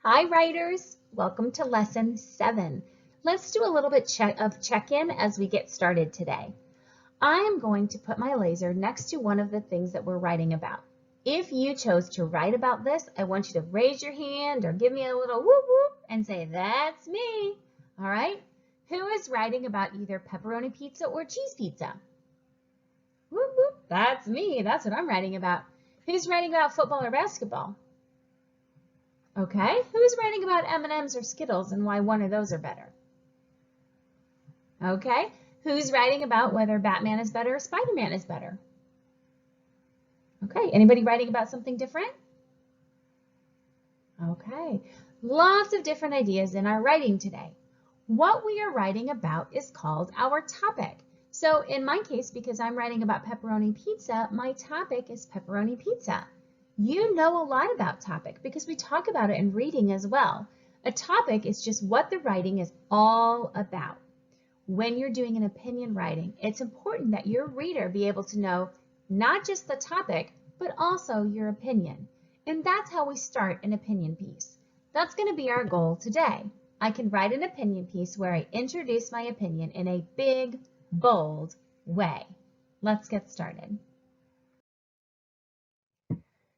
Hi, writers. Welcome to lesson 7. Let's do a little bit of check-in as we get started today. I am going to put my laser next to one of the things that we're writing about. If you chose to write about this, I want you to raise your hand or give me a little whoop whoop and say, that's me. All right? Who is writing about either pepperoni pizza or cheese pizza? Whoop whoop, that's me. That's what I'm writing about. Who's writing about football or basketball? Okay, who's writing about M&Ms or Skittles and why one of those are better? Okay, who's writing about whether Batman is better or Spider-Man is better? Okay, anybody writing about something different? Okay, lots of different ideas in our writing today. What we are writing about is called our topic. So in my case, because I'm writing about pepperoni pizza, my topic is pepperoni pizza. You know a lot about topic because we talk about it in reading as well. A topic is just what the writing is all about. When you're doing an opinion writing, it's important that your reader be able to know not just the topic, but also your opinion. And that's how we start an opinion piece. That's going to be our goal today. I can write an opinion piece where I introduce my opinion in a big, bold way. Let's get started.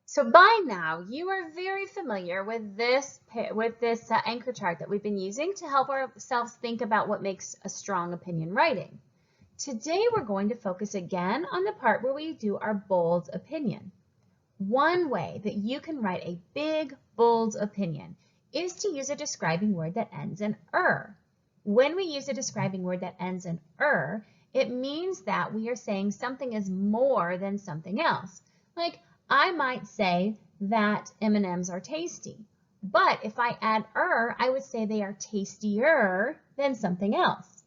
So by now, you are very familiar with this anchor chart that we've been using to help ourselves think about what makes a strong opinion writing. Today, we're going to focus again on the part where we do our bold opinion. One way that you can write a big, bold opinion is to use a describing word that ends in "er." When we use a describing word that ends in "er," it means that we are saying something is more than something else. Like, I might say that M&Ms are tasty, but if I add "er," I would say they are tastier than something else.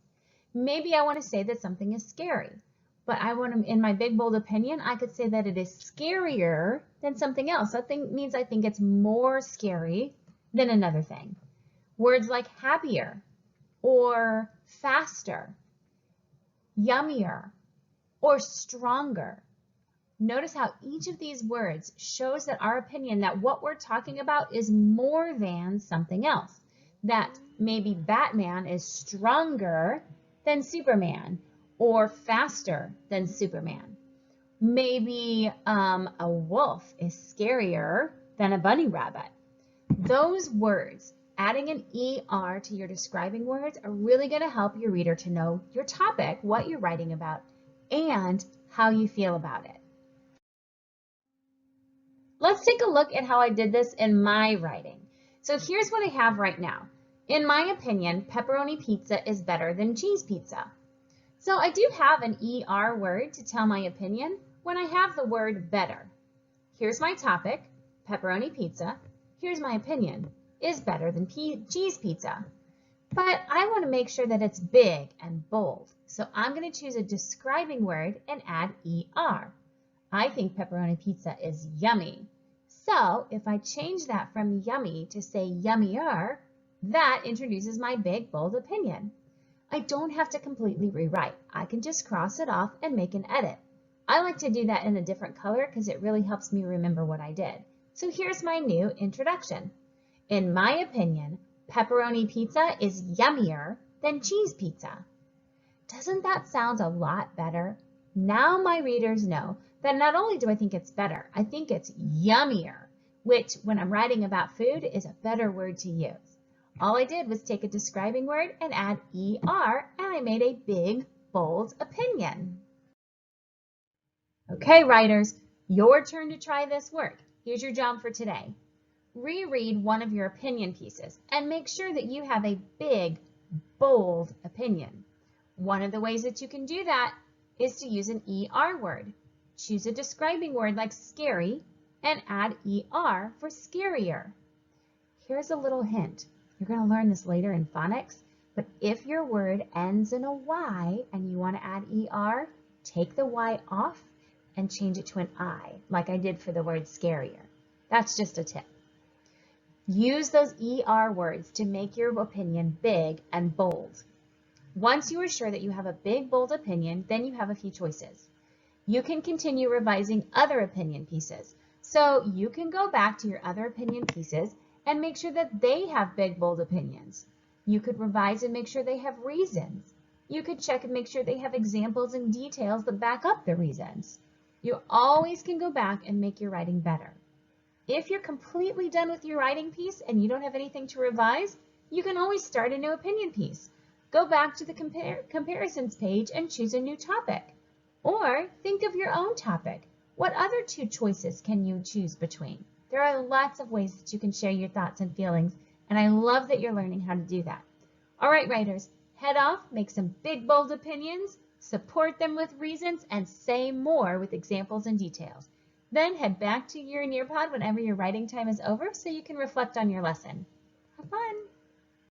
Maybe I want to say that something is scary, but in my big, bold opinion, I could say that it is scarier than something else. That means I think it's more scary than another thing. Words like happier or faster, yummier, or stronger. Notice how each of these words shows that our opinion that what we're talking about is more than something else. That maybe Batman is stronger than Superman or faster than Superman. Maybe a wolf is scarier than a bunny rabbit. Those words, adding an ER to your describing words, are really going to help your reader to know your topic, what you're writing about, and how you feel about it. Let's take a look at how I did this in my writing. So here's what I have right now. In my opinion, pepperoni pizza is better than cheese pizza. So I do have an ER word to tell my opinion when I have the word better. Here's my topic, pepperoni pizza. Here's my opinion, is better than cheese pizza. But I want to make sure that it's big and bold. So I'm going to choose a describing word and add ER. I think pepperoni pizza is yummy. So if I change that from yummy to say yummier, that introduces my big, bold opinion. I don't have to completely rewrite. I can just cross it off and make an edit. I like to do that in a different color because it really helps me remember what I did. So here's my new introduction. In my opinion, pepperoni pizza is yummier than cheese pizza. Doesn't that sound a lot better? Now my readers know that not only do I think it's better, I think it's yummier, which when I'm writing about food is a better word to use. All I did was take a describing word and add ER, and I made a big, bold opinion. Okay, writers, your turn to try this work. Here's your job for today. Reread one of your opinion pieces and make sure that you have a big, bold opinion. One of the ways that you can do that is to use an ER word. Choose a describing word like scary and add ER for scarier. Here's a little hint. You're going to learn this later in phonics, but if your word ends in a Y and you want to add ER, take the Y off and change it to an I, like I did for the word scarier. That's just a tip. Use those ER words to make your opinion big and bold. Once you are sure that you have a big, bold opinion, then you have a few choices. You can continue revising other opinion pieces. So you can go back to your other opinion pieces and make sure that they have big, bold opinions. You could revise and make sure they have reasons. You could check and make sure they have examples and details that back up the reasons. You always can go back and make your writing better. If you're completely done with your writing piece and you don't have anything to revise, you can always start a new opinion piece. Go back to the comparisons page and choose a new topic. Or think of your own topic. What other two choices can you choose between? There are lots of ways that you can share your thoughts and feelings, and I love that you're learning how to do that. All right, writers, head off, make some big, bold opinions, support them with reasons, and say more with examples and details. Then head back to your Nearpod whenever your writing time is over so you can reflect on your lesson. Have fun!